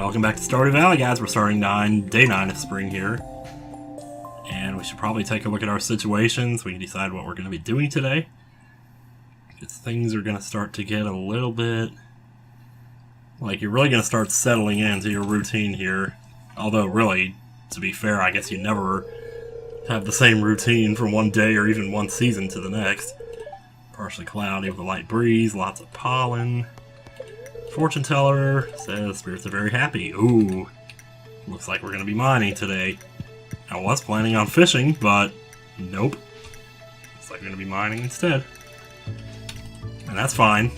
Welcome back to Stardew Valley, guys. We're starting day 9 of spring here. And we should probably take a look at our situation so we can decide what we're going to be doing today. Because things are going to start to get a little bit... like, you're really going to start settling into your routine here. Although, really, to be fair, I guess you never have the same routine from one day or even one season to the next. Partially cloudy with a light breeze, lots of pollen. Fortune teller says spirits are very happy. Ooh, looks like we're going to be mining today. I was planning on fishing, but nope. Looks like we're going to be mining instead. And that's fine.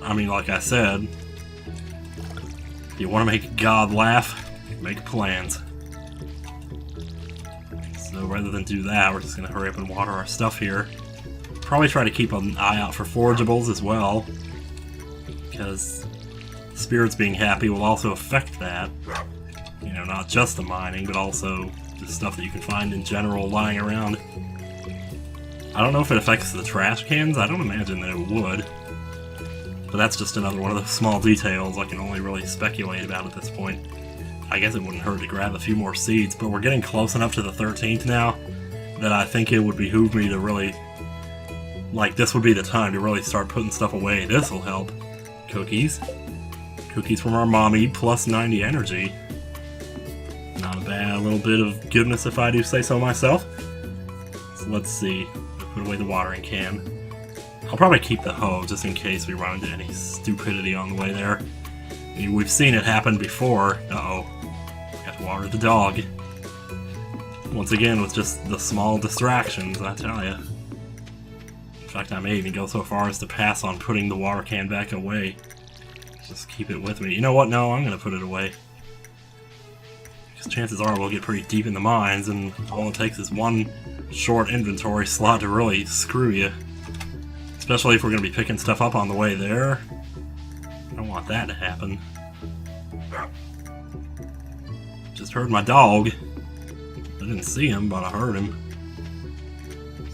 I mean, like I said, if you want to make God laugh, make plans. So rather than do that, we're just going to hurry up and water our stuff here. Probably try to keep an eye out for forageables as well, because spirits being happy will also affect that. You know, not just the mining, but also the stuff that you can find in general lying around. I don't know if it affects the trash cans. I don't imagine that it would. But that's just another one of the small details I can only really speculate about at this point. I guess it wouldn't hurt to grab a few more seeds, but we're getting close enough to the 13th now that I think it would behoove me to really... like, this would be the time to really start putting stuff away. This will help. Cookies. Cookies from our mommy, plus 90 energy. Not a bad little bit of goodness if I do say so myself. So let's see. Put away the watering can. I'll probably keep the hoe just in case we run into any stupidity on the way there. I mean, we've seen it happen before. Uh-oh. Got to water the dog. Once again, with just the small distractions, I tell ya. In fact, I may even go so far as to pass on putting the water can back away. Just keep it with me. You know what? No, I'm going to put it away. Because chances are we'll get pretty deep in the mines, and all it takes is one short inventory slot to really screw you. Especially if we're going to be picking stuff up on the way there. I don't want that to happen. Just heard my dog. I didn't see him, but I heard him.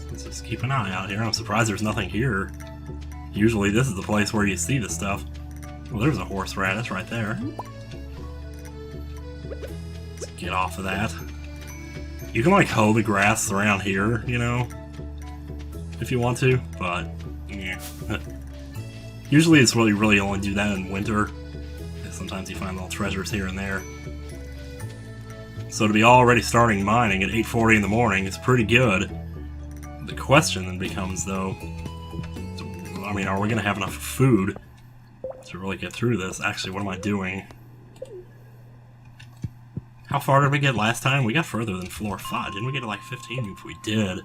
Let's just keep an eye out here. I'm surprised there's nothing here. Usually this is the place where you see the stuff. Well, there's a horse radish right there. Let's get off of that. You can, like, hoe the grass around here, you know, if you want to, but, yeah. Usually it's really only do that in winter. Sometimes you find little treasures here and there. So to be already starting mining at 8:40 in the morning is pretty good. The question then becomes, though, I mean, are we going to have enough food to really get through this? Actually, what am I doing? How far did we get last time? We got further than floor 5. Didn't we get to like 15 if we did?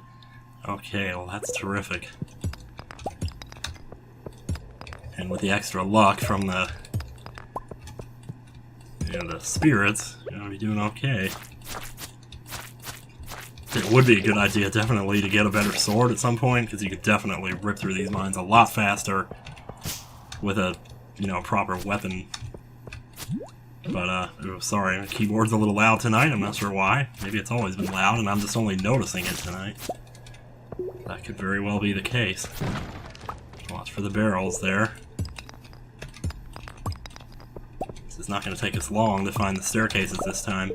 Okay, well that's terrific. And with the extra luck from the... you know, the spirits, you're gonna be doing okay. It would be a good idea, definitely, to get a better sword at some point, because you could definitely rip through these mines a lot faster with a, you know, proper weapon. But, sorry, my keyboard's a little loud tonight, I'm not sure why. Maybe it's always been loud, and I'm just only noticing it tonight. That could very well be the case. Watch for the barrels there. This is not going to take us long to find the staircases this time.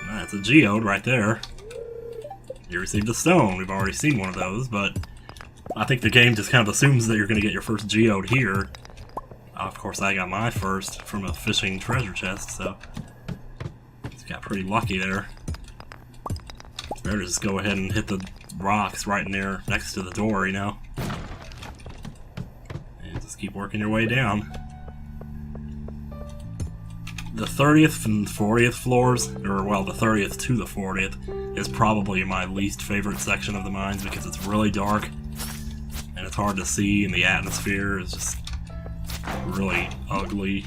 That's a geode right there. You received a stone. We've already seen one of those, but I think the game just kind of assumes that you're going to get your first geode here. Of course, I got my first from a fishing treasure chest, so just got pretty lucky there. It's better to just go ahead and hit the rocks right in there next to the door, you know? And just keep working your way down. The 30th and 40th floors, or well, the 30th to the 40th, is probably my least favorite section of the mines because it's really dark and it's hard to see, and the atmosphere is just really ugly.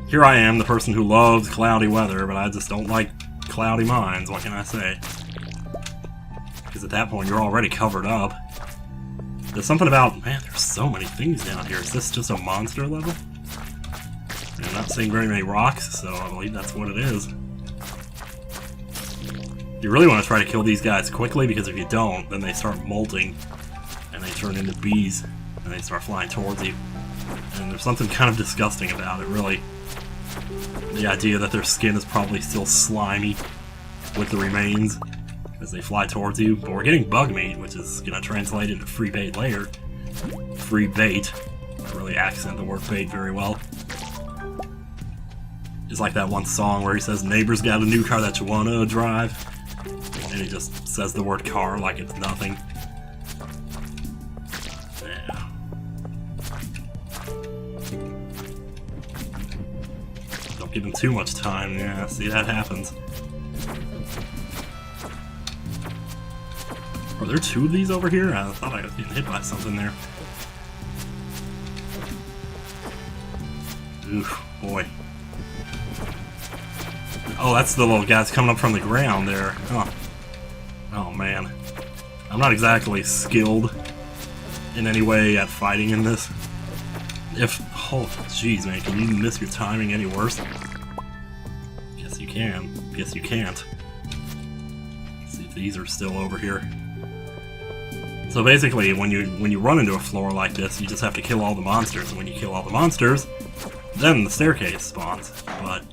Here I am, the person who loves cloudy weather, but I just don't like cloudy mines, what can I say? Because at that point you're already covered up. There's something about, man, there's so many things down here. Is this just a monster level? I'm not seeing very many rocks, so I believe that's what it is. You really want to try to kill these guys quickly, because if you don't, then they start molting, and they turn into bees, and they start flying towards you. And there's something kind of disgusting about it, really. The idea that their skin is probably still slimy with the remains as they fly towards you. But we're getting bug meat, which is going to translate into free bait later. Free bait. I really accent the word bait very well. It's like that one song where he says, "Neighbor's got a new car that you wanna drive." And he just says the word car like it's nothing. Yeah. Don't give him too much time. Yeah, see, that happens. Are there two of these over here? I thought I was getting hit by something there. Oof, boy. Oh, that's the little guys coming up from the ground there. Oh. Oh, man. I'm not exactly skilled in any way at fighting in this. Oh, jeez, man, can you miss your timing any worse? Guess you can. Guess you can't. Let's see if these are still over here. So basically, when you run into a floor like this, you just have to kill all the monsters. And when you kill all the monsters, then the staircase spawns. But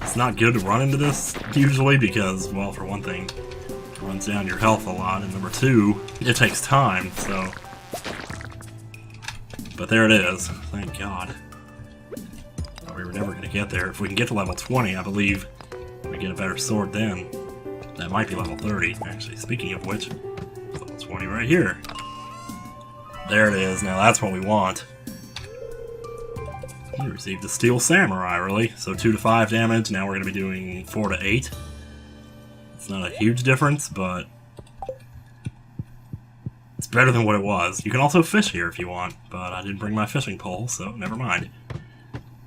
it's not good to run into this, usually, because, well, for one thing, it runs down your health a lot, and number two, it takes time, so... But there it is. Thank God. Thought we were never going to get there. If we can get to level 20, I believe we get a better sword then. That might be level 30, actually. Speaking of which, level 20 right here. There it is. Now that's what we want. We received the Steel Samurai, really. So 2 to 5 damage. Now we're going to be doing 4 to 8. It's not a huge difference, but it's better than what it was. You can also fish here if you want, but I didn't bring my fishing pole, so never mind.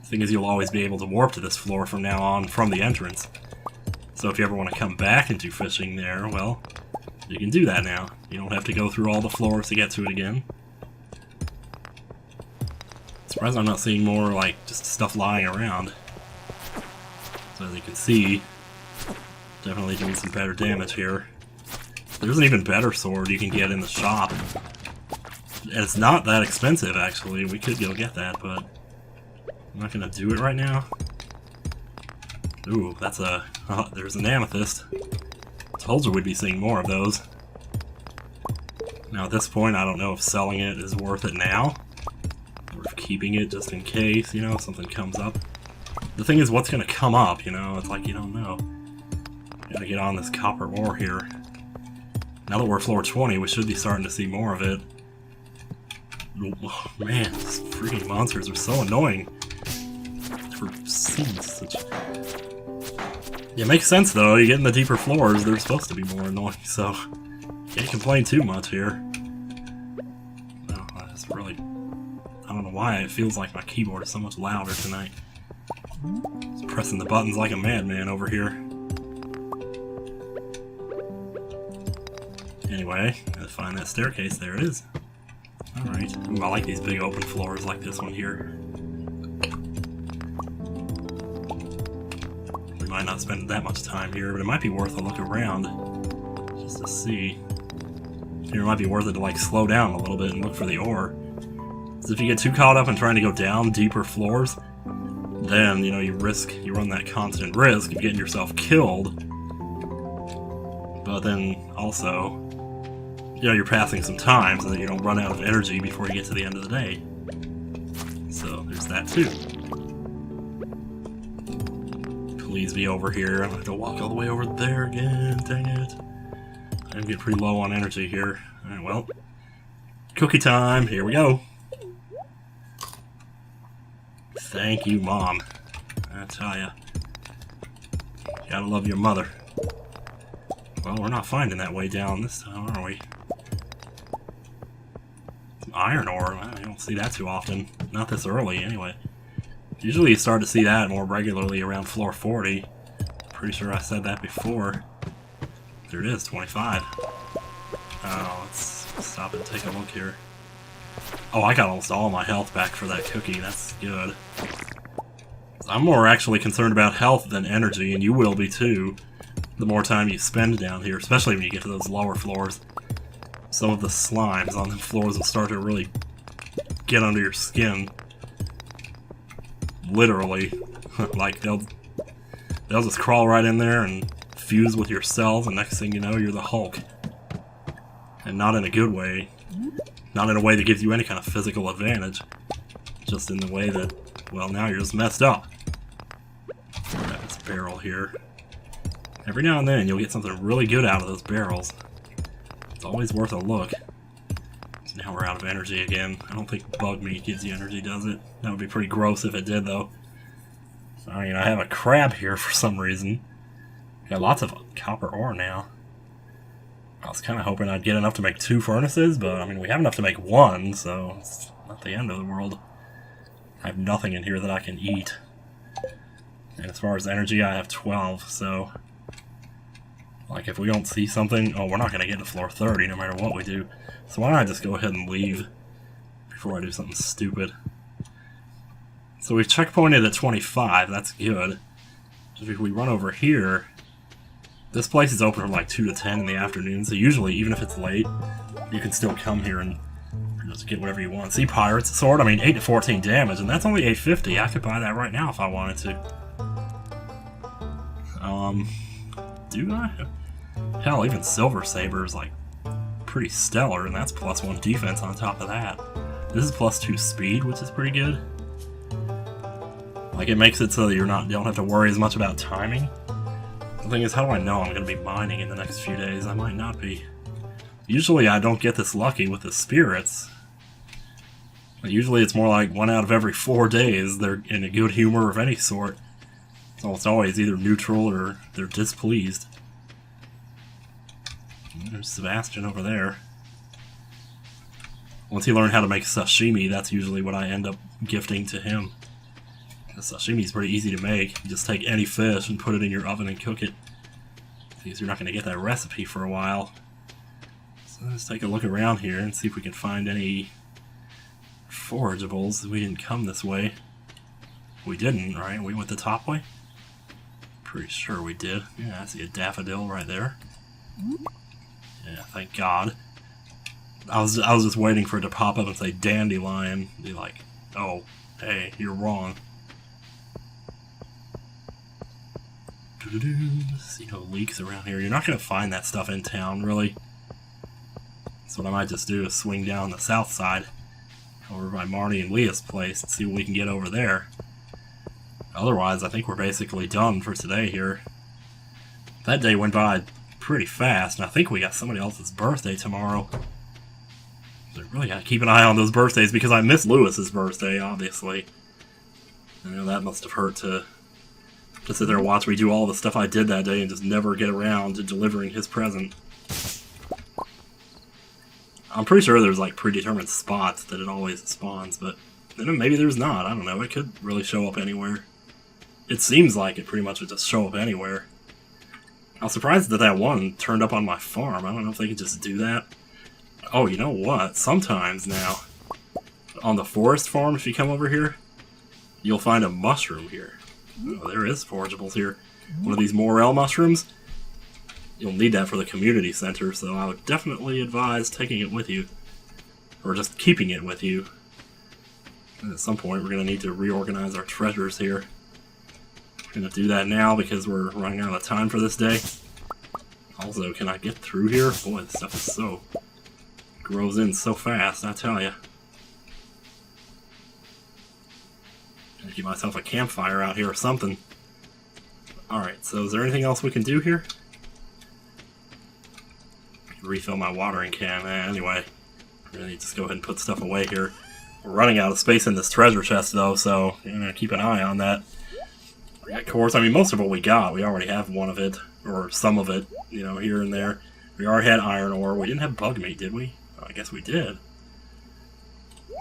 The thing is, you'll always be able to warp to this floor from now on from the entrance. So if you ever want to come back and do fishing there, well, you can do that now. You don't have to go through all the floors to get to it again. Surprised I'm not seeing more, like, just stuff lying around. So as you can see, definitely doing some better damage here. There's an even better sword you can get in the shop. And it's not that expensive, actually. We could go get that, but I'm not going to do it right now. Ooh, that's a... Oh, there's an amethyst. Told you we'd be seeing more of those. Now at this point, I don't know if selling it is worth it now. Or if keeping it just in case, you know, if something comes up. The thing is, what's going to come up, you know? It's like, you don't know. Gotta get on this copper ore here. Now that we're floor 20, we should be starting to see more of it. Oh, man, these freaking monsters are so annoying. For seeing such... Yeah, it makes sense though. You get in the deeper floors, they're supposed to be more annoying, so can't complain too much here. No, that's really... I don't know why it feels like my keyboard is so much louder tonight. Just pressing the buttons like a madman over here. Anyway, gotta find that staircase. There it is. Alright. Ooh, I like these big open floors like this one here. We might not spend that much time here, but it might be worth a look around. Just to see. Here, it might be worth it to, like, slow down a little bit and look for the ore. Because if you get too caught up in trying to go down deeper floors, then, you know, you run that constant risk of getting yourself killed. But then, also, you know, you're passing some time so that you don't run out of energy before you get to the end of the day. So, there's that too. Please be over here. I'm gonna have to walk all the way over there again. Dang it. I'm getting pretty low on energy here. Alright, well. Cookie time. Here we go. Thank you, Mom. I tell ya. Gotta love your mother. Well, we're not finding that way down this time, are we? Some iron ore. Well, you don't see that too often. Not this early, anyway. Usually you start to see that more regularly around floor 40. Pretty sure I said that before. There it is, 25. Oh, let's stop and take a look here. Oh, I got almost all my health back for that cookie. That's good. I'm more actually concerned about health than energy, and you will be too. The more time you spend down here, especially when you get to those lower floors. Some of the slimes on the floors will start to really get under your skin. Literally. Like, they'll just crawl right in there and fuse with your cells, and next thing you know, you're the Hulk. And not in a good way. Not in a way that gives you any kind of physical advantage. Just in the way that, well, now you're just messed up. Grab this barrel here. Every now and then, you'll get something really good out of those barrels. It's always worth a look. So now we're out of energy again. I don't think bug meat gives you energy, does it? That would be pretty gross if it did, though. I mean, I have a crab here for some reason. Got lots of copper ore now. I was kind of hoping I'd get enough to make 2 furnaces, but I mean, we have enough to make 1, so it's not the end of the world. I have nothing in here that I can eat. And as far as energy, I have 12, so... Like, if we don't see something... Oh, we're not going to get to floor 30 no matter what we do. So why don't I just go ahead and leave before I do something stupid. So we've checkpointed at 25, that's good. Just if we run over here... This place is open from like 2 to 10 in the afternoon, so usually, even if it's late, you can still come here and just get whatever you want. See, Pirate's Sword? I mean, 8 to 14 damage, and that's only $8.50. I could buy that right now if I wanted to. Do I? Hell, even Silver Saber is like pretty stellar, and that's +1 defense on top of that. This is +2 speed, which is pretty good. Like, it makes it so that you don't have to worry as much about timing. The thing is, how do I know I'm going to be mining in the next few days? I might not be. Usually I don't get this lucky with the spirits. But usually it's more like 1 out of every 4 days they're in a good humor of any sort. It's almost always either neutral or they're displeased. There's Sebastian over there. Once he learned how to make sashimi, that's usually what I end up gifting to him. Sashimi is pretty easy to make. You just take any fish and put it in your oven and cook it. Because you're not going to get that recipe for a while. So let's take a look around here and see if we can find any forageables. We didn't come this way. We didn't, right? We went the top way? Pretty sure we did. Yeah, I see a daffodil right there. Yeah, thank God. I was just waiting for it to pop up and say dandelion. Be like, oh, hey, you're wrong. See no leaks around here. You're not going to find that stuff in town, really. So what I might just do is swing down the south side over by Marty and Leah's place and see what we can get over there. Otherwise, I think we're basically done for today here. That day went by pretty fast, and I think we got somebody else's birthday tomorrow. So I really got to keep an eye on those birthdays because I missed Lewis's birthday, obviously. I know that must have hurt to sit there and watch me do all the stuff I did that day and just never get around to delivering his present. I'm pretty sure there's like predetermined spots that it always spawns, but then maybe there's not. I don't know. It could really show up anywhere. It seems like it pretty much would just show up anywhere. I was surprised that that one turned up on my farm. I don't know if they can just do that. Oh, you know what? Sometimes now, on the forest farm, if you come over here, you'll find a mushroom here. Oh, there is forageables here. One of these morel mushrooms. You'll need that for the community center, so I would definitely advise taking it with you. Or just keeping it with you. And at some point, we're going to need to reorganize our treasures here. We're going to do that now because we're running out of time for this day. Also, can I get through here? Boy, this stuff is so... grows in so fast, I tell ya. Gonna keep myself a campfire out here or something. Alright, so is there anything else we can do here? Refill my watering can. Anyway, we're gonna just go ahead and put stuff away here. We're running out of space in this treasure chest, though, so you're gonna keep an eye on that. We got cores. I mean, most of what we got, we already have one of it, or some of it, you know, here and there. We already had iron ore. We didn't have bug meat, did we? Oh, I guess we did.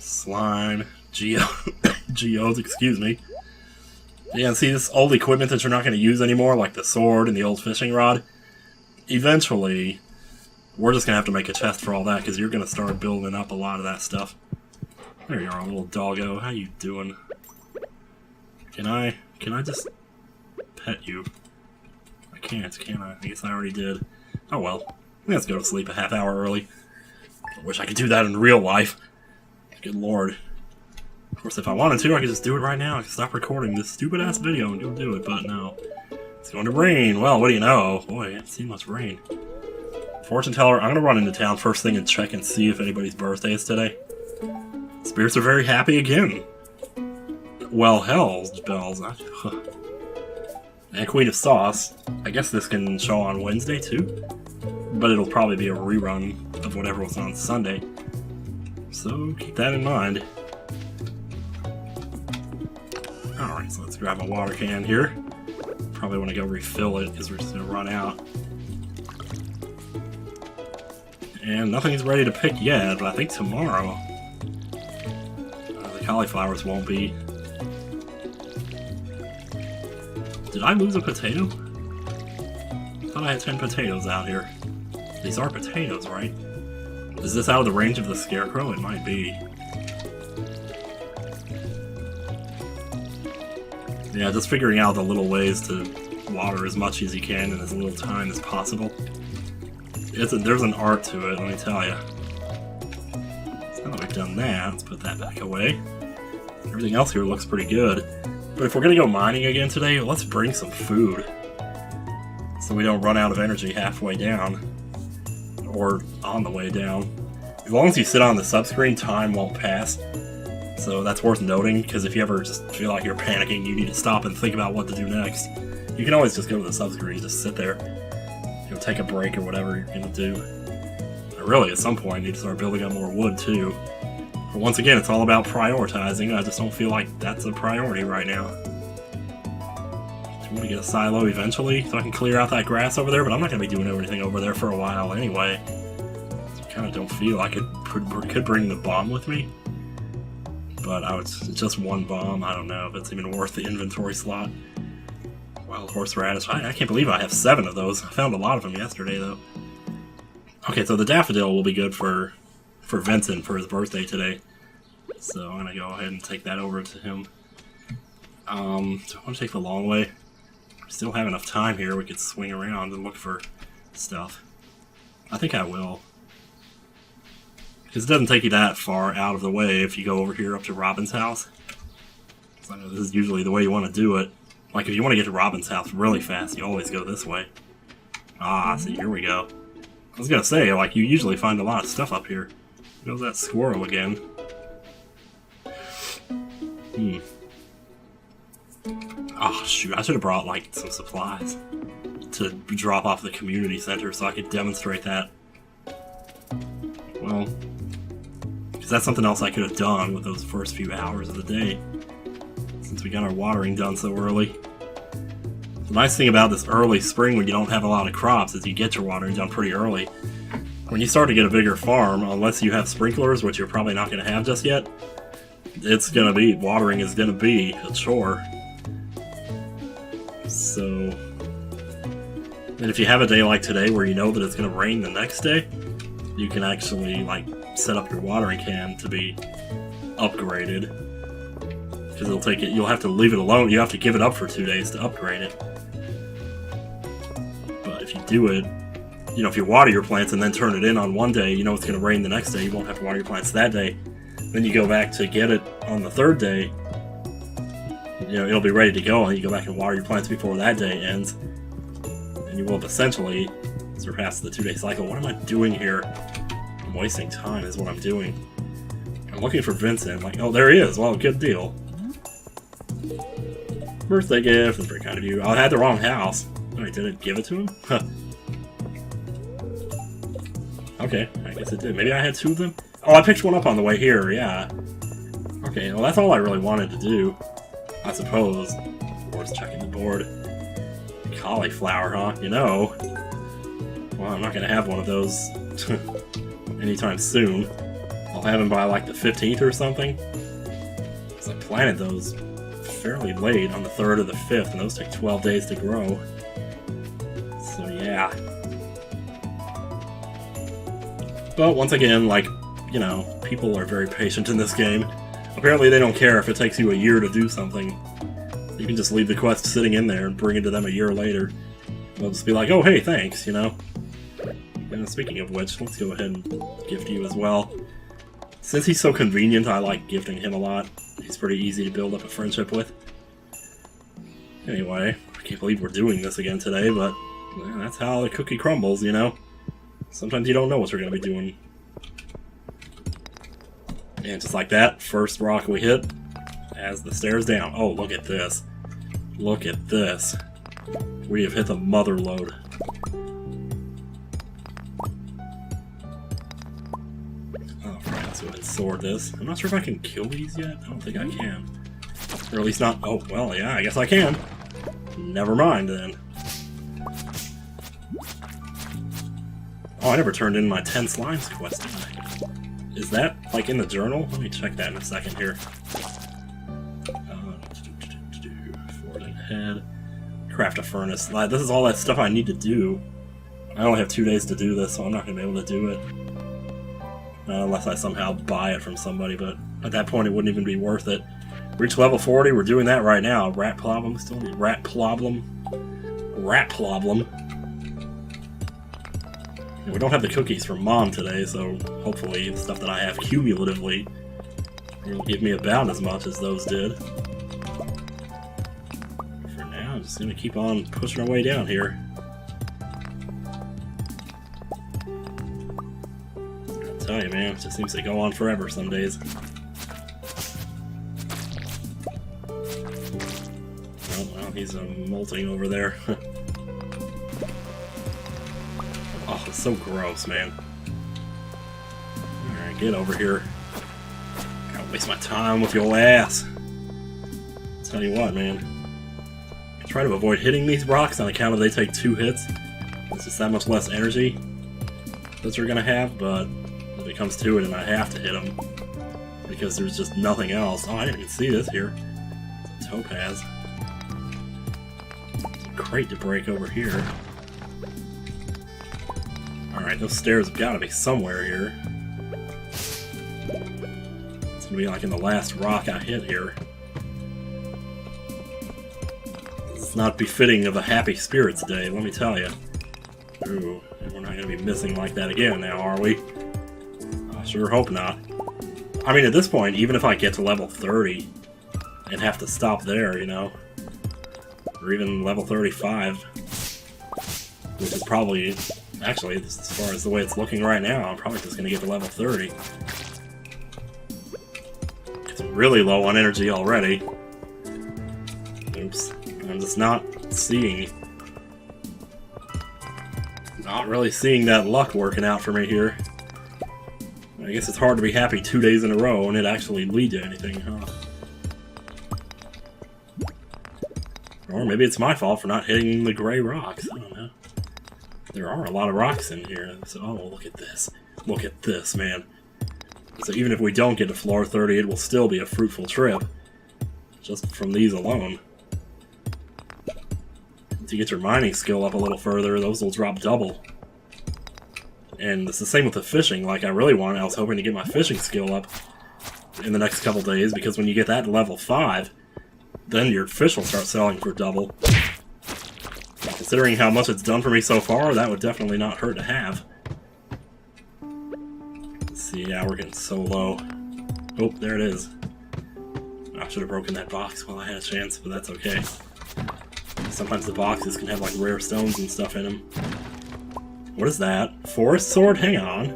Slime. Geodes, excuse me. Yeah, and see this old equipment that you're not going to use anymore, like the sword and the old fishing rod? Eventually, we're just going to have to make a chest for all that, because you're going to start building up a lot of that stuff. There you are, little doggo. How you doing? Can I just pet you? I can't, can I? I guess I already did. Oh well. Let's go to sleep a half hour early. I wish I could do that in real life. Good lord. Of course, if I wanted to, I could just do it right now. I could stop recording this stupid-ass video and go do it, but no. It's going to rain. Well, what do you know? Boy, I haven't seen much rain. Fortune teller, I'm going to run into town first thing and check and see if anybody's birthday is today. Spirits are very happy again. Well, hell's bells. And Queen of Sauce. I guess this can show on Wednesday, too. But it'll probably be a rerun of whatever was on Sunday. So, keep that in mind. Alright, so let's grab a water can here. Probably want to go refill it because we're just going to run out. And nothing's ready to pick yet, but I think tomorrow the cauliflowers won't be. Did I lose a potato? I thought I had 10 potatoes out here. These are potatoes, right? Is this out of the range of the scarecrow? It might be. Yeah, just figuring out the little ways to water as much as you can in as little time as possible. There's an art to it, let me tell you. So now that we've done that, let's put that back away. Everything else here looks pretty good. But if we're going to go mining again today, let's bring some food. So we don't run out of energy halfway down. Or on the way down. As long as you sit on the subscreen, time won't pass. So that's worth noting, because if you ever just feel like you're panicking, you need to stop and think about what to do next. You can always just go to the subscreen, just sit there. You know, take a break or whatever you're going to do. But really, at some point, you need to start building up more wood, too. But once again, it's all about prioritizing. I just don't feel like that's a priority right now. I want to get a silo eventually, so I can clear out that grass over there, but I'm not going to be doing anything over there for a while anyway. So I kind of don't feel like I could bring the bomb with me. But it's just one bomb. I don't know if it's even worth the inventory slot. Wild horseradish. I can't believe I have 7 of those. I found a lot of them yesterday, though. Okay, so the daffodil will be good for Vincent for his birthday today. So I'm going to go ahead and take that over to him. Do I want to take the long way? We still have enough time here. We could swing around and look for stuff. I think I will. Because it doesn't take you that far out of the way if you go over here up to Robin's house. So I know this is usually the way you want to do it. Like, if you want to get to Robin's house really fast, you always go this way. Ah, see, here we go. I was gonna say, like, you usually find a lot of stuff up here. There goes that squirrel again. Oh, shoot, I should have brought, like, some supplies to drop off the community center so I could demonstrate that. Well, because that's something else I could have done with those first few hours of the day, since we got our watering done so early. The nice thing about this early spring when you don't have a lot of crops is you get your watering done pretty early. When you start to get a bigger farm, unless you have sprinklers, which you're probably not going to have just yet, watering is going to be a chore. So, and if you have a day like today where you know that it's going to rain the next day, you can actually, like, set up your watering can to be upgraded. Because you'll have to leave it alone, you have to give it up for 2 days to upgrade it. But if you do it, you know, if you water your plants and then turn it in on one day, you know it's going to rain the next day, you won't have to water your plants that day. Then you go back to get it on the 3rd day, you know, it'll be ready to go, and you go back and water your plants before that day ends. And you will have essentially surpassed the 2-day cycle. What am I doing here? I'm wasting time is what I'm doing. I'm looking for Vincent, like, oh, there he is, well, good deal. Birthday gift, that's very kind of you. I had the wrong house. Oh, I didn't give it to him? Huh. Okay, I guess it did. Maybe I had 2 of them? Oh, I picked one up on the way here, yeah. Okay, well that's all I really wanted to do, I suppose. Of course, checking the board. Cauliflower, huh? You know. Well, I'm not gonna have one of those anytime soon. I'll have them by like the 15th or something. Because I planted those fairly late, on the 3rd or the 5th, and those take 12 days to grow. So yeah. But once again, like, you know, people are very patient in this game. Apparently they don't care if it takes you a year to do something. You can just leave the quest sitting in there and bring it to them a year later. They'll just be like, oh hey, thanks, you know? And speaking of which, let's go ahead and gift you as well. Since he's so convenient, I like gifting him a lot. He's pretty easy to build up a friendship with. Anyway, I can't believe we're doing this again today, but that's how the cookie crumbles, you know? Sometimes you don't know what you're going to be doing. And just like that, first rock we hit as the stairs down. Oh, look at this. Look at this. We have hit the mother lode. Oh, right, let's go ahead and sword this. I'm not sure if I can kill these yet. I don't think I can. Or at least not. Oh, well, yeah, I guess I can. Never mind, then. Oh, I never turned in my 10 slimes quest, did I? Is that, like, in the journal? Let me check that in a second here. Forward and head. Craft a furnace. This is all that stuff I need to do. I only have 2 days to do this, so I'm not going to be able to do it. Unless I somehow buy it from somebody, but at that point it wouldn't even be worth it. Reach level 40, we're doing that right now. Rat problem, still need rat problem. Rat problem. And we don't have the cookies from Mom today, so hopefully the stuff that I have cumulatively will give me about as much as those did. For now, I'm just going to keep on pushing our way down here. I'll tell you, man, it just seems to go on forever some days. He's molting over there. Oh, it's so gross, man. Alright, get over here. Gotta waste my time with your ass. Tell you what, man. I try to avoid hitting these rocks on account of they take 2 hits. It's just that much less energy that you're gonna have, but if it comes to it and I have to hit them, because there's just nothing else. Oh, I didn't even see this here. It's a topaz. Crate to break over here. Alright, those stairs have got to be somewhere here. It's gonna be like in the last rock I hit here. It's not befitting of a Happy Spirits Day, let me tell you. Ooh, and we're not gonna be missing like that again now, are we? I sure hope not. I mean, at this point, even if I get to level 30 and have to stop there, you know, or even level 35, which is probably, actually, as far as the way it's looking right now, I'm probably just going to get to level 30. It's really low on energy already. Oops. I'm just not really seeing that luck working out for me here. I guess it's hard to be happy 2 days in a row and it actually lead to anything, huh? Or maybe it's my fault for not hitting the gray rocks. I don't know. There are a lot of rocks in here. So, oh, look at this. Look at this, man. So even if we don't get to floor 30, it will still be a fruitful trip. Just from these alone. To get your mining skill up a little further, those will drop double. And it's the same with the fishing. Like, I was hoping to get my fishing skill up in the next couple days, because when you get that to level 5, then your fish will start selling for double. Considering how much it's done for me so far, that would definitely not hurt to have. Let's see, yeah, we're getting so low. Oh, there it is. I should have broken that box while I had a chance, but that's okay. Sometimes the boxes can have like rare stones and stuff in them. What is that? Forest sword? Hang on.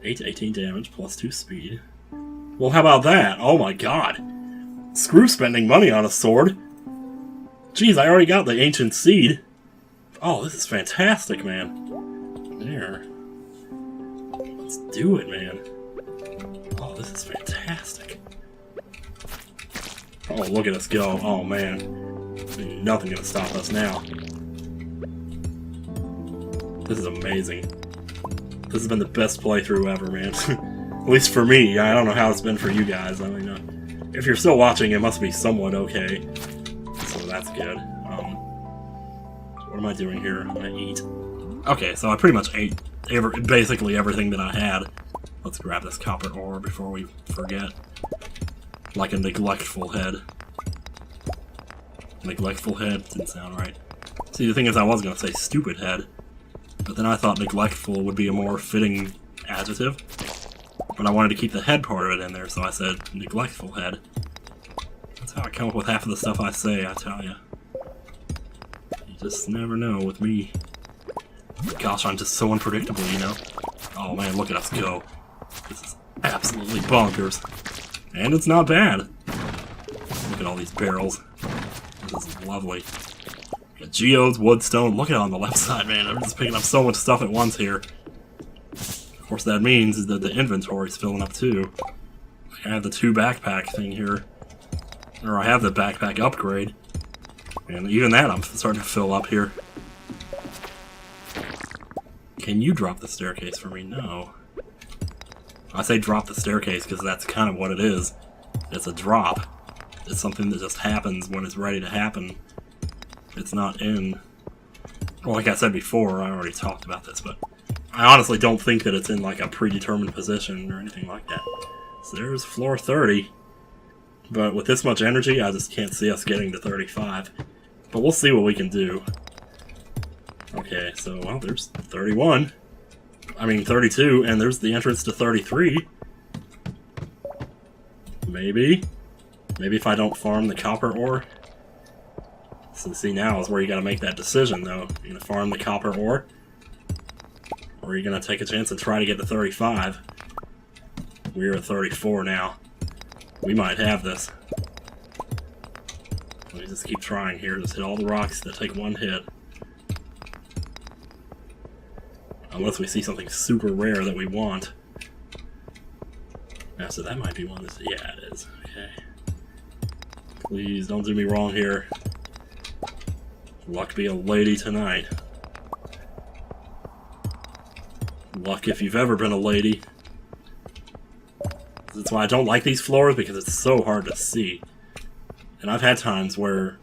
8 to 18 damage, plus 2 speed. Well, how about that? Oh my god. Screw spending money on a sword. Jeez, I already got the ancient seed. Oh, this is fantastic, man. There. Let's do it, man. Oh, this is fantastic. Oh, look at us go. Oh, man. Ain't nothing gonna stop us now. This is amazing. This has been the best playthrough ever, man. At least for me. I don't know how it's been for you guys. I mean, if you're still watching, it must be somewhat okay. So that's good. What am I doing here? I'm gonna eat. Okay, so I pretty much ate basically everything that I had. Let's grab this copper ore before we forget. Like a neglectful head. Neglectful head? Didn't sound right. See, the thing is, I was gonna say stupid head, but then I thought neglectful would be a more fitting adjective. But I wanted to keep the head part of it in there, so I said neglectful head. That's how I come up with half of the stuff I say, I tell you. You just never know with me. Gosh, I'm just so unpredictable, you know? Oh man, look at us go. This is absolutely bonkers. And it's not bad. Look at all these barrels. This is lovely. Got geodes, wood, stone. Look at it on the left side, man. I'm just picking up so much stuff at once here. Of course, that means is that the inventory's filling up too. I have the 2 backpack thing here. Or I have the backpack upgrade. And even that I'm starting to fill up here. Can you drop the staircase for me? No. I say drop the staircase because that's kind of what it is. It's a drop. It's something that just happens when it's ready to happen. It's not in... Well, like I said before, I already talked about this, but I honestly don't think that it's in like a predetermined position or anything like that. So there's floor 30. But with this much energy, I just can't see us getting to 35. But we'll see what we can do. Okay, so, well, there's 31. I mean, 32, and there's the entrance to 33. Maybe. Maybe if I don't farm the copper ore. So, see, now is where you gotta make that decision, though. You're gonna farm the copper ore? Or are you gonna take a chance and try to get to 35? We're at 34 now. We might have this. Let me just keep trying here. Just hit all the rocks that take 1 hit. Unless we see something super rare that we want. Yeah, so that might be one that's... Yeah, it is. Okay. Please, don't do me wrong here. Luck be a lady tonight. Luck if you've ever been a lady. That's why I don't like these floors, because it's so hard to see. And I've had times where,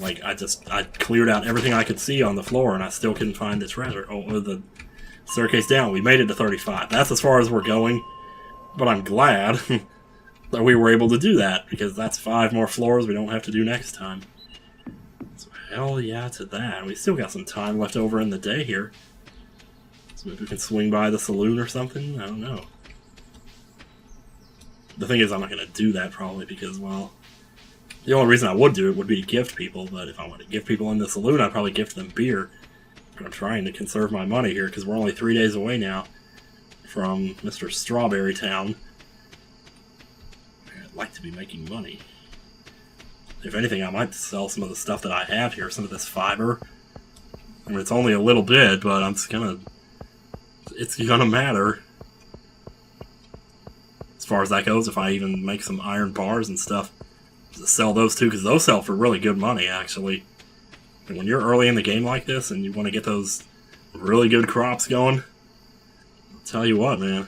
like, I cleared out everything I could see on the floor and I still couldn't find the treasure. Oh, the staircase down. We made it to 35. That's as far as we're going. But I'm glad that we were able to do that, because that's 5 more floors we don't have to do next time. So hell yeah to that. We still got some time left over in the day here. So maybe we can swing by the saloon or something? I don't know. The thing is, I'm not going to do that probably because, well, the only reason I would do it would be to gift people, but if I want to gift people in the saloon, I'd probably gift them beer. But I'm trying to conserve my money here because we're only 3 days away now from Mr. Strawberry Town. I'd like to be making money. If anything, I might sell some of the stuff that I have here, some of this fiber. I mean, it's only a little bit, but it's gonna matter. As far as that goes, if I even make some iron bars and stuff, sell those too, because those sell for really good money, actually. And when you're early in the game like this, and you want to get those really good crops going, I'll tell you what, man.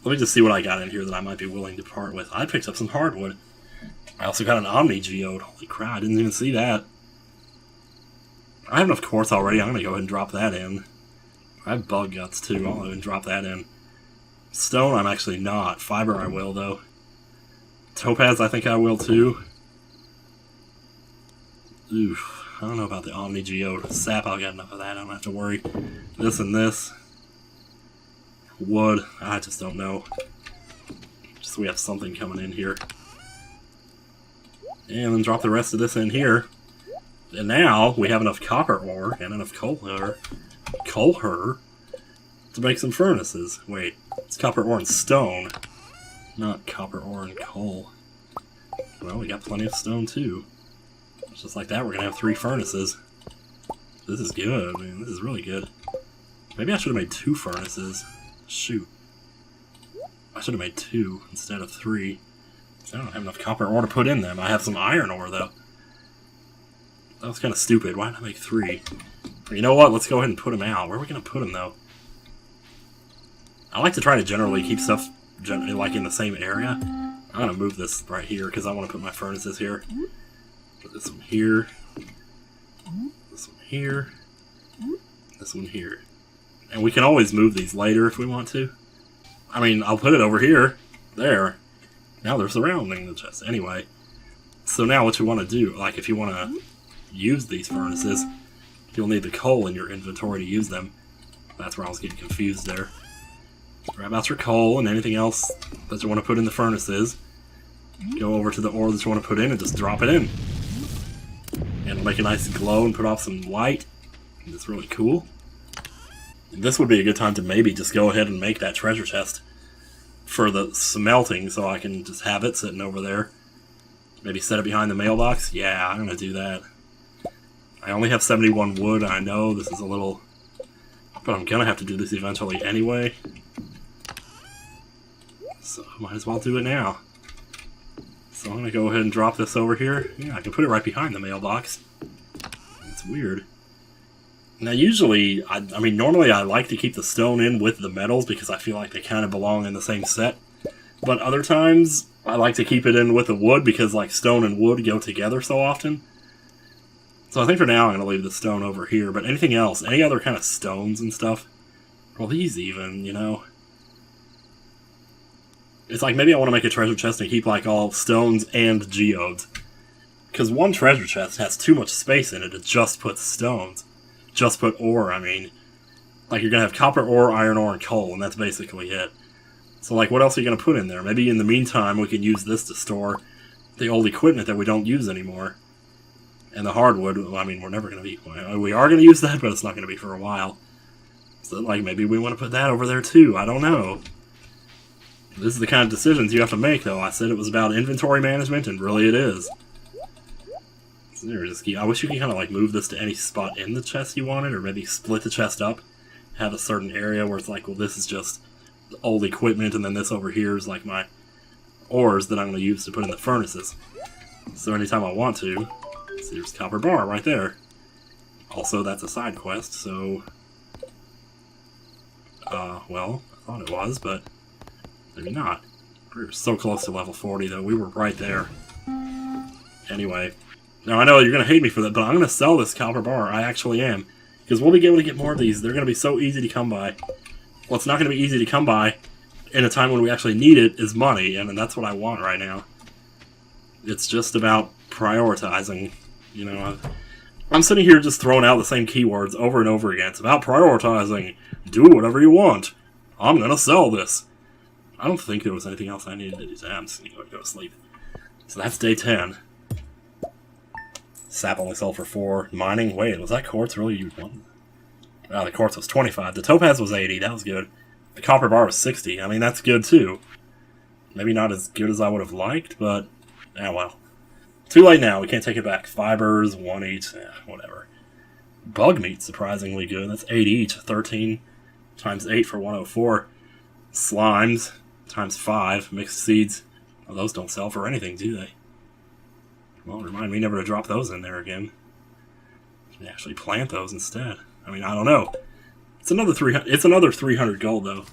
Let me just see what I got in here that I might be willing to part with. I picked up some hardwood. I also got an Omni Geode. Holy crap, I didn't even see that. I have enough quartz already. I'm going to go ahead and drop that in. I have bug guts too. I'll go ahead and drop that in. Stone, I'm actually not. Fiber, I will, though. Topaz, I think I will, too. Oof. I don't know about the Omni Geode. Sap, I'll get enough of that. I don't have to worry. This and this. Wood, I just don't know. Just so we have something coming in here. And then drop the rest of this in here. And now we have enough copper ore and enough coal to make some furnaces. Wait, it's copper ore and stone, not copper ore and coal. Well, we got plenty of stone too. Just like that, we're gonna have 3 furnaces. This is good, man. This is really good. Maybe I should have made 2 furnaces. Shoot. I should have made 2 instead of 3. I don't have enough copper ore to put in them. I have some iron ore, though. That was kind of stupid. Why did I make 3? You know what? Let's go ahead and put them out. Where are we going to put them, though? I like to try to generally keep stuff like in the same area. I'm going to move this right here because I want to put my furnaces here. Put this one here. This one here. This one here. And we can always move these later if we want to. I mean, I'll put it over here. There. Now they're surrounding the chest. Anyway. So now what you want to do, like if you want to use these furnaces, you'll need the coal in your inventory to use them. That's where I was getting confused there. Grab out your coal and anything else that you want to put in the furnaces. Go over to the ore that you want to put in and just drop it in. And it'll make a nice glow and put off some light. And it's really cool. And this would be a good time to maybe just go ahead and make that treasure chest for the smelting, so I can just have it sitting over there. Maybe set it behind the mailbox. Yeah, I'm gonna do that. I only have 71 wood. I know this is a little, but I'm gonna have to do this eventually anyway. So I might as well do it now. So I'm gonna go ahead and drop this over here. Yeah, I can put it right behind the mailbox. It's weird. Now usually, I mean normally I like to keep the stone in with the metals because I feel like they kind of belong in the same set. But other times, I like to keep it in with the wood because like stone and wood go together so often. So I think for now I'm going to leave the stone over here, but anything else, any other kind of stones and stuff, well these even, you know. It's like maybe I want to make a treasure chest and keep like all stones and geodes. Because one treasure chest has too much space in it to just put stones. Just put ore, I mean. Like you're going to have copper ore, iron ore, and coal, and that's basically it. So like what else are you going to put in there? Maybe in the meantime we can use this to store the old equipment that we don't use anymore. And the hardwood, I mean we're never going to be, we are going to use that, but it's not going to be for a while. So like maybe we want to put that over there too, I don't know. This is the kind of decisions you have to make though. I said it was about inventory management, and really it is. So I wish you could kind of like move this to any spot in the chest you wanted, or maybe split the chest up. Have a certain area where it's like, well this is just old equipment, and then this over here is like my ores that I'm going to use to put in the furnaces. So anytime I want to, see there's copper bar right there. Also that's a side quest, so well, I thought it was, but maybe not. We were so close to level 40 though, we were right there. Anyway, now I know you're going to hate me for that, but I'm going to sell this copper bar, I actually am. Because we'll be able to get more of these, they're going to be so easy to come by. What's not going to be easy to come by in a time when we actually need it is money, and that's what I want right now. It's just about prioritizing, you know. I'm sitting here just throwing out the same keywords over and over again. It's about prioritizing. Do whatever you want. I'm going to sell this. I don't think there was anything else I needed to do. I'm just going to go to sleep. So that's day 10. Sap only sold for 4. Mining, wait, was that quartz really you wanted? Oh, the quartz was 25. The topaz was 80. That was good. The copper bar was 60. I mean, that's good, too. Maybe not as good as I would have liked, but... ah, well. Too late now. We can't take it back. Fibers, 1 each. Whatever. Bug meat, surprisingly good. That's 8 each. 13 times 8 for 104. Slimes, times 5. Mixed seeds. Well, those don't sell for anything, do they? Well, remind me never to drop those in there again. You can actually plant those instead. I mean, I don't know. It's another 300 gold though.